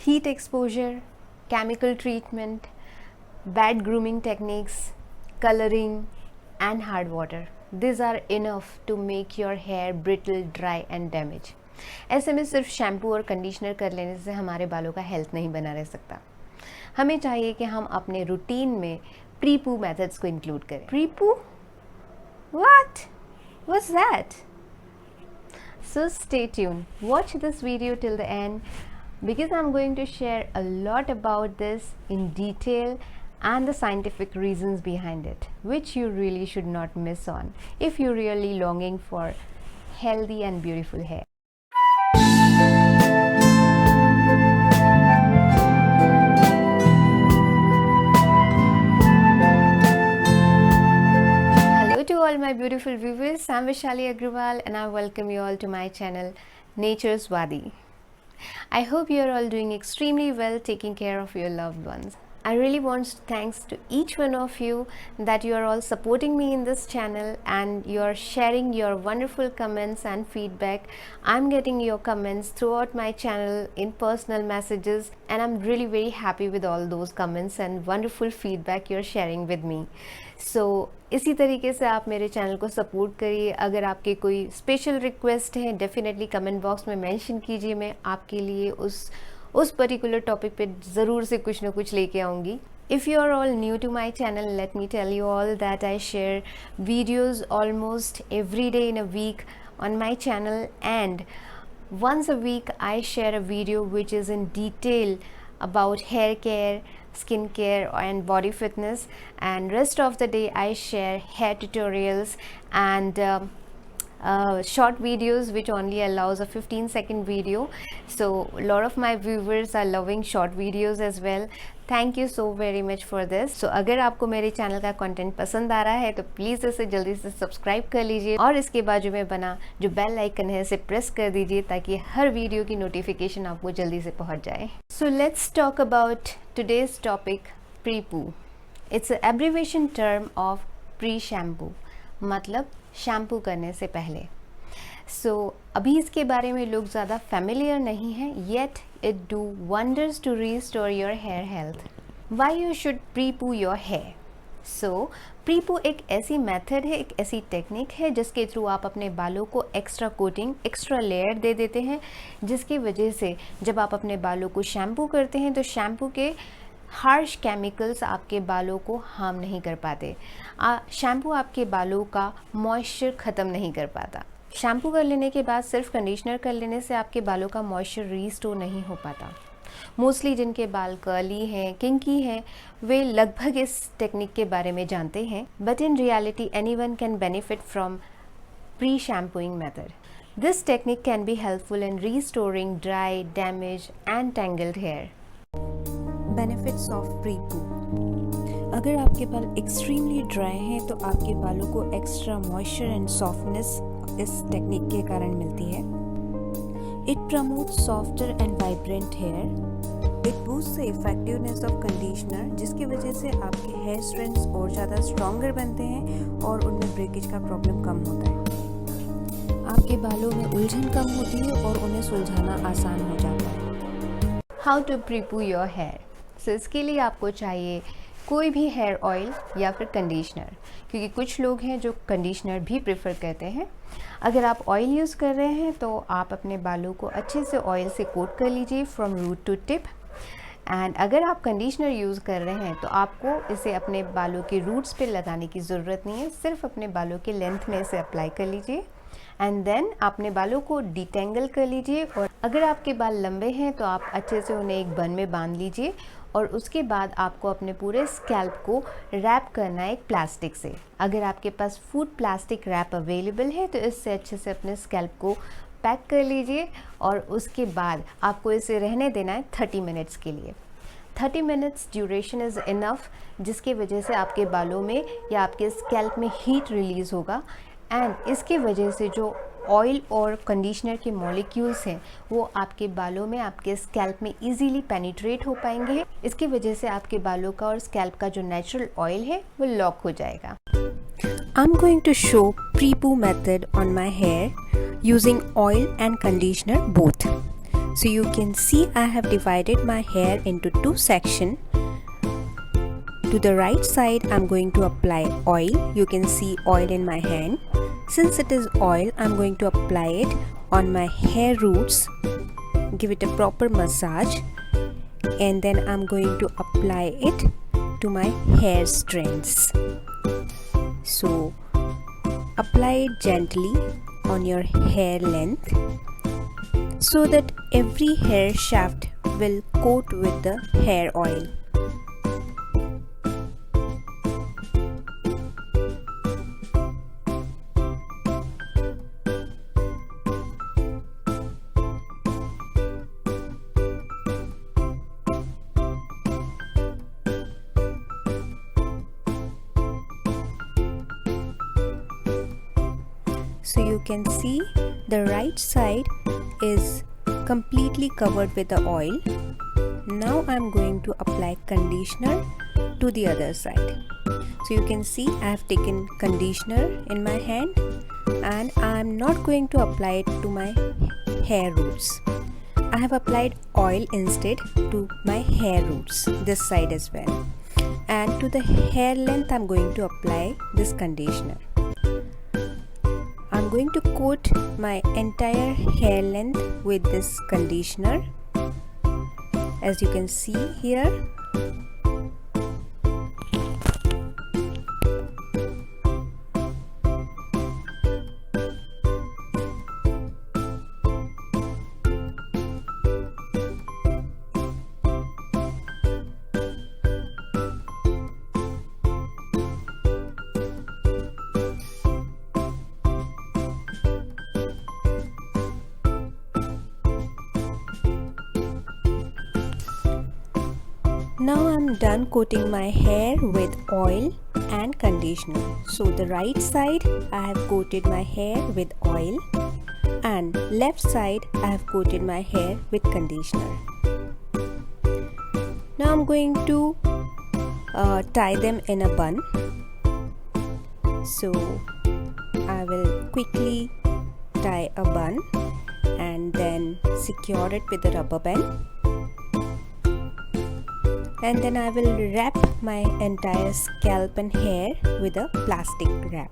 heat exposure, chemical treatment, bad grooming techniques, coloring and hard water. These are enough to make your hair brittle, dry and damaged. ऐसे में सिर्फ shampoo और conditioner कर लेने से हमारे बालों का हेल्थ नहीं बना रह सकता. हमें चाहिए कि हम अपने रूटीन में प्री-पू मेथड्स को इंक्लूड करें. प्री-पू? What? What's that? So stay tuned. Watch this video till the end because I'm going to share a lot about this in detail and the scientific reasons behind it, which you really should not miss on if you're really longing for healthy and beautiful hair. Hello to all my beautiful viewers, I'm Vishali Agrawal and I welcome you all to my channel Nature's Wadi. I hope you are all doing extremely well, taking care of your loved ones. I really want to thanks to each one of you that you are all supporting me in this channel and you are sharing your wonderful comments and feedback. I'm getting your comments throughout my channel in personal messages and I'm really very happy with all those comments and wonderful feedback you're sharing with me. So इसी तरीके से आप मेरे channel को support करिए. अगर आपके कोई स्पेशल रिक्वेस्ट है डेफिनेटली कमेंट बॉक्स में मेंशन कीजिए. मैं आपके लिए उस पर्टिकुलर टॉपिक पे ज़रूर से कुछ ना कुछ लेके आऊँगी. If you are all new to my channel, let me tell you all that I share videos almost every day in a week on my channel, and once a week I share a video which is in detail about hair care, skin care and body fitness, and rest of the day I share hair tutorials and short videos which only allows a 15-second video. So a lot of my viewers are loving short videos as well. Thank you so very much for this. So अगर आपको मेरे channel का content पसंद आ रहा है तो please इसे जल्दी से सब्सक्राइब कर लीजिए और इसके बाजू में बना जो बेल आइकन है इसे प्रेस कर दीजिए ताकि हर वीडियो की नोटिफिकेशन आपको जल्दी से पहुंच जाए. So let's talk about today's topic, pre-poo. It's an abbreviation term of pre-shampoo, मतलब शैम्पू करने से पहले. अभी इसके बारे में लोग ज़्यादा फेमिलियर नहीं हैं, yet it do wonders to restore your hair health. Why you should pre-poo your hair? pre-poo एक ऐसी मेथड है, एक ऐसी टेक्निक है जिसके थ्रू आप अपने बालों को एक्स्ट्रा कोटिंग, एक्स्ट्रा लेयर दे देते हैं, जिसकी वजह से जब आप अपने बालों को शैम्पू करते हैं तो शैम्पू के हार्श केमिकल्स आपके बालों को हार्म नहीं कर पाते. शैम्पू आपके बालों का मॉइस्चर ख़त्म नहीं कर पाता. शैम्पू कर लेने के बाद सिर्फ कंडीशनर कर लेने से आपके बालों का मॉइस्चर रीस्टोर नहीं हो पाता. मोस्टली जिनके बाल कर्ली हैं, किंकी हैं, वे लगभग इस टेक्निक के बारे में जानते हैं, but in reality anyone can benefit from pre shampooing method. This technique can be helpful in restoring dry, damage and tangled hair. Benefits of pre-poo. अगर आपके बाल एक्सट्रीमली ड्राई हैं तो आपके बालों को एक्स्ट्रा मॉइस्चर एंड सॉफ्टनेस इस technique के कारण मिलती है. It promotes softer and vibrant hair. It boost the effectiveness of conditioner, जिसकी वजह से आपके हेयर स्ट्रैंड्स और ज़्यादा स्ट्रॉन्गर बनते हैं और उनमें ब्रेकेज का प्रॉब्लम कम होता है. आपके बालों में उलझन कम होती है और उन्हें सुलझाना आसान हो जाता है. How to pre-poo your hair. इसके लिए आपको चाहिए कोई भी हेयर ऑयल या फिर कंडीशनर, क्योंकि कुछ लोग हैं जो कंडीशनर भी प्रेफर करते हैं. अगर आप ऑयल यूज़ कर रहे हैं तो आप अपने बालों को अच्छे से ऑयल से कोट कर लीजिए from root to tip. And अगर आप कंडीशनर यूज़ कर रहे हैं तो आपको इसे अपने बालों के रूट्स पे लगाने की ज़रूरत नहीं है, सिर्फ अपने बालों के लेंथ में इसे अप्लाई कर लीजिए एंड देन अपने बालों को डिटेंगल कर लीजिए. और अगर आपके बाल लंबे हैं तो आप अच्छे से उन्हें एक बन में बांध लीजिए और उसके बाद आपको अपने पूरे स्कैल्प को रैप करना है एक प्लास्टिक से. अगर आपके पास फूड प्लास्टिक रैप अवेलेबल है तो इससे अच्छे से अपने स्कैल्प को पैक कर लीजिए और उसके बाद आपको इसे रहने देना है 30 मिनट्स के लिए. 30 मिनट्स ड्यूरेशन इज़ इनफ, जिसकी वजह से आपके बालों में या आपके स्कैल्प में हीट रिलीज़ होगा एंड इसकी वजह से जो ऑयल और कंडीशनर के मॉलिक्यूल्स हैं वो आपके बालों में, आपके स्कैल्प में इजीली पेनिट्रेट हो पाएंगे. इसकी वजह से आपके बालों का और स्कैल्प का जो नेचुरल ऑयल है वो लॉक हो जाएगा. I'm going to show pre-poo method on my hair using oil and conditioner both. So you can see I have divided my hair into two sections. To the right side I'm going to apply oil. You can see oil in my hand. Since it is oil, I'm going to apply it on my hair roots, give it a proper massage, and then I'm going to apply it to my hair strands. So apply it gently on your hair length so that every hair shaft will coat with the hair oil. So you can see the right side is completely covered with the oil. Now I'm going to apply conditioner to the other side. So you can see I have taken conditioner in my hand and I'm not going to apply it to my hair roots. I have applied oil instead to my hair roots, this side as well. And to the hair length I'm going to apply this conditioner. I'm going to coat my entire hair length with this conditioner, as you can see here. Now I'm done coating my hair with oil and conditioner. So the right side I have coated my hair with oil and left side I have coated my hair with conditioner. Now I'm going to tie them in a bun. So I will quickly tie a bun and then secure it with a rubber band. And then I will wrap my entire scalp and hair with a plastic wrap.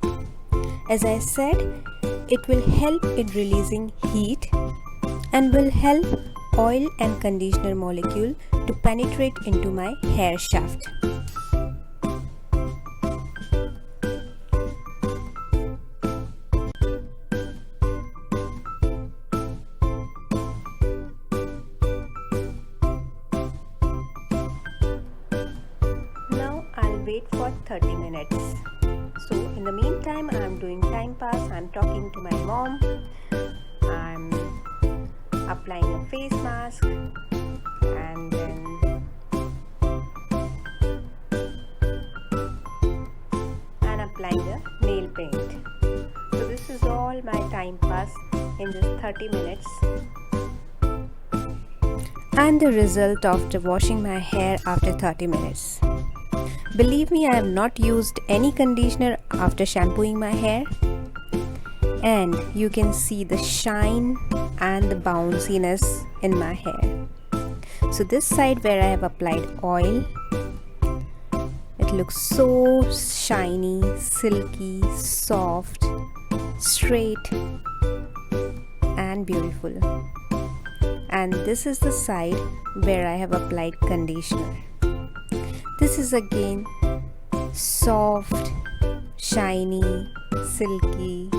As I said, it will help in releasing heat and will help oil and conditioner molecule to penetrate into my hair shaft. Wait for 30 minutes. So in the meantime I am doing time pass. I am talking to my mom. I am applying a face mask and then applying the nail paint. So this is all my time pass in just 30 minutes. And the result after washing my hair after 30 minutes. Believe me, I have not used any conditioner after shampooing my hair, and you can see the shine and the bounciness in my hair. So this side where I have applied oil, it looks so shiny, silky, soft, straight and beautiful. And this is the side where I have applied conditioner. This is again soft, shiny, silky.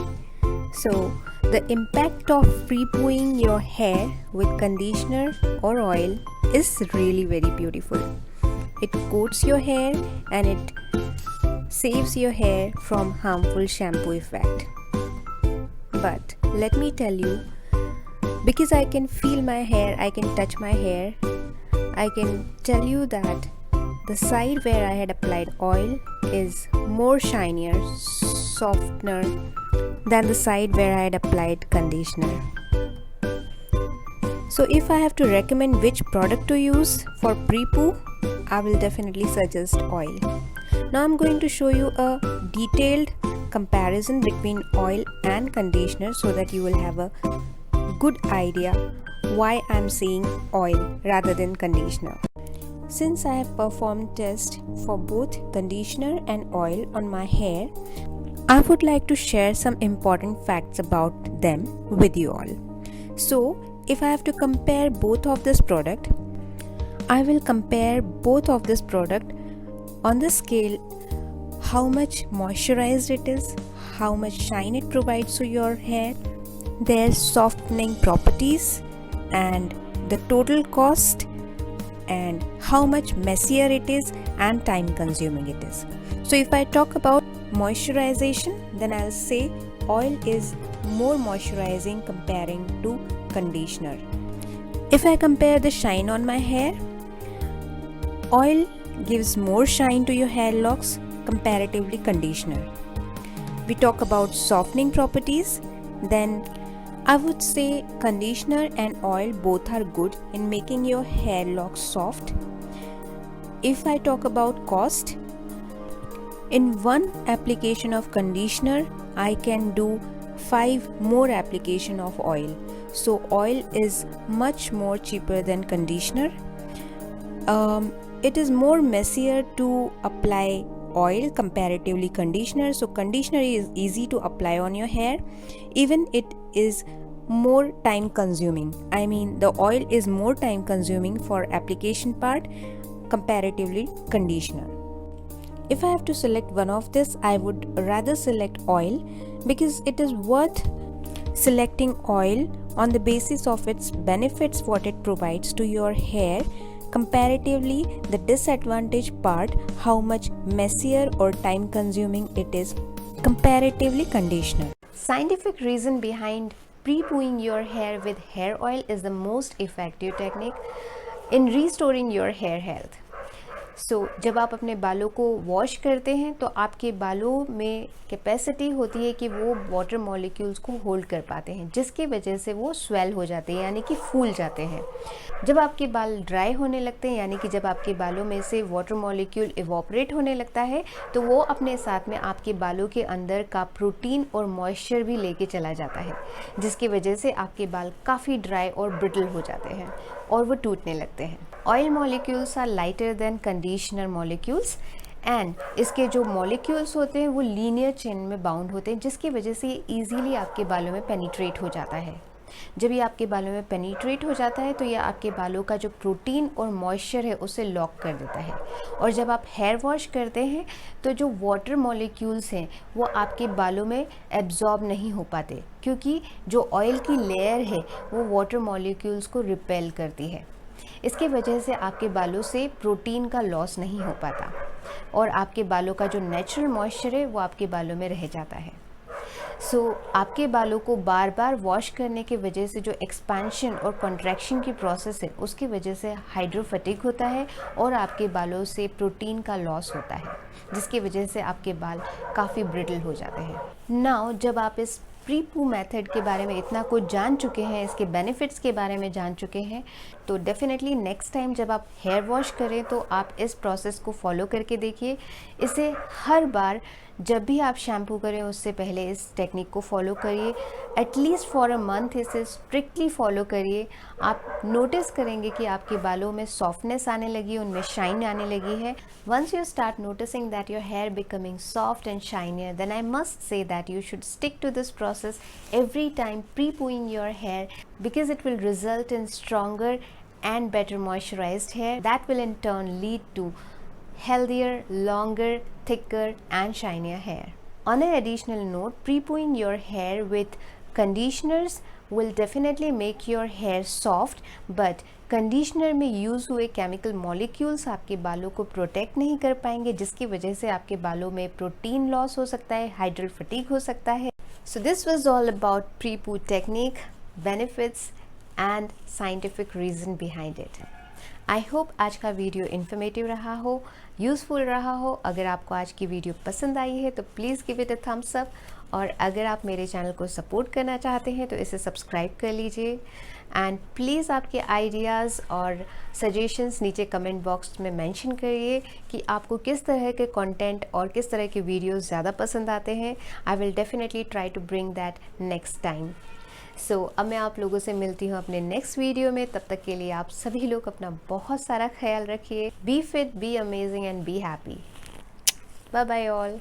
So the impact of pre-pooing your hair with conditioner or oil is really very beautiful. It coats your hair and it saves your hair from harmful shampoo effect. But let me tell you, because I can feel my hair, I can touch my hair, I can tell you that the side where I had applied oil is more shinier, softer than the side where I had applied conditioner. So if I have to recommend which product to use for pre-poo, I will definitely suggest oil. Now I'm going to show you a detailed comparison between oil and conditioner so that you will have a good idea why I'm saying oil rather than conditioner. Since I have performed tests for both conditioner and oil on my hair, I would like to share some important facts about them with you all. So, if I have to compare both of this product, I will compare both of this product on the scale how much moisturized it is, how much shine it provides to your hair, their softening properties, and the total cost, and how much messier it is and time consuming it is. So if I talk about moisturization, then I'll say oil is more moisturizing comparing to conditioner. If I compare the shine on my hair, oil gives more shine to your hair locks comparatively conditioner. We talk about softening properties, then I would say conditioner and oil both are good in making your hair locks soft. If I talk about cost, in one application of conditioner, I can do 5 more application of oil. So oil is much more cheaper than conditioner. It is more messier to apply oil comparatively conditioner. So conditioner is easy to apply on your hair. Even it is more time consuming. I mean, the oil is more time consuming for application part comparatively conditioner. If I have to select one of this, I would rather select oil because it is worth selecting oil on the basis of its benefits, what it provides to your hair. Comparatively, the disadvantage part, how much messier or time consuming it is comparatively conditioner. Scientific reason behind pre-pooing your hair with hair oil is the most effective technique in restoring your hair health. So, जब आप अपने बालों को wash करते हैं तो आपके बालों में कैपेसिटी होती है कि वो वाटर मॉलिक्यूल्स को होल्ड कर पाते हैं, जिसकी वजह से वो स्वेल हो जाते हैं यानी कि फूल जाते हैं। जब आपके बाल ड्राई होने लगते हैं यानी कि जब आपके बालों में से वाटर मॉलिक्यूल इवोपरेट होने लगता है तो वो अपने साथ में आपके बालों के अंदर का प्रोटीन और मॉइस्चर भी लेके चला जाता है, जिसकी वजह से आपके बाल काफ़ी ड्राई और ब्रिटल हो जाते हैं और वो टूटने लगते हैं। Oil molecules are lighter than conditioner molecules and इसके जो मॉलिक्यूल्स होते हैं वो लीनियर चेन में बाउंड होते हैं, जिसकी वजह से ये ईजीली आपके बालों में पेनिट्रेट हो जाता है। जब ये आपके बालों में पेनिट्रेट हो जाता है तो ये आपके बालों का जो प्रोटीन और मॉइस्चर है उसे लॉक कर देता है, और जब आप हेयर वॉश करते हैं तो जो वाटर मॉलिक्यूल्स हैं वो आपके बालों में एब्जॉर्ब नहीं हो पाते, क्योंकि जो ऑयल की लेयर है वो वाटर मॉलिक्यूल्स को रिपेल करती है। इसकी वजह से आपके बालों से प्रोटीन का लॉस नहीं हो पाता और आपके बालों का जो नेचुरल मॉइस्चर है वो आपके बालों में रह जाता है। आपके बालों को बार बार वॉश करने की वजह से जो एक्सपेंशन और कॉन्ट्रैक्शन की प्रोसेस है उसकी वजह से हाइड्रोफैटिग होता है और आपके बालों से प्रोटीन का लॉस होता है, जिसकी वजह से आपके बाल काफ़ी ब्रिटल हो जाते हैं। नाउ जब आप इस प्री पू मेथड के बारे में इतना कुछ जान चुके हैं, इसके बेनिफिट्स के बारे में जान चुके हैं, तो डेफिनेटली नेक्स्ट टाइम जब आप हेयर वॉश करें तो आप इस प्रोसेस को फॉलो करके देखिए। इसे हर बार जब भी आप शैम्पू करें उससे पहले इस टेक्निक को फॉलो करिए, एटलीस्ट फॉर अ मंथ इसे स्ट्रिक्टली फॉलो करिए। आप नोटिस करेंगे कि आपके बालों में सॉफ्टनेस आने लगी, उनमें शाइन आने लगी है। Once you start noticing that your hair becoming soft and shinier, then I must say that you should stick to this process every time pre-pooing your hair, because it will result in stronger and better moisturized hair that will in turn lead to healthier, longer, thicker and shinier hair. On an additional note, pre-pooing your hair with conditioners will definitely make your hair soft, but conditioner में use हुए chemical molecules आपके बालों को protect नहीं कर पाएंगे, जिसकी वजह से आपके बालों में प्रोटीन लॉस हो सकता है, हाइड्रल फटीग हो सकता है। So this was all about pre-poo technique, benefits and scientific reason behind it. I hope आज का वीडियो इन्फॉर्मेटिव रहा हो, यूज़फुल रहा हो। अगर आपको आज की वीडियो पसंद आई है तो please give it a thumbs up, और अगर आप मेरे चैनल को सपोर्ट करना चाहते हैं तो इसे सब्सक्राइब कर लीजिए। एंड प्लीज़ आपके आइडियाज़ और सजेशंस नीचे कमेंट बॉक्स में मेंशन करिए कि आपको किस तरह के कंटेंट और किस तरह के वीडियोस ज़्यादा पसंद आते हैं। I will definitely try to bring that next time. So अब मैं आप लोगों से मिलती हूँ अपने नेक्स्ट वीडियो में। तब तक के लिए आप सभी लोग अपना बहुत सारा ख्याल रखिए। Be fit, be amazing and be happy. Bye bye all.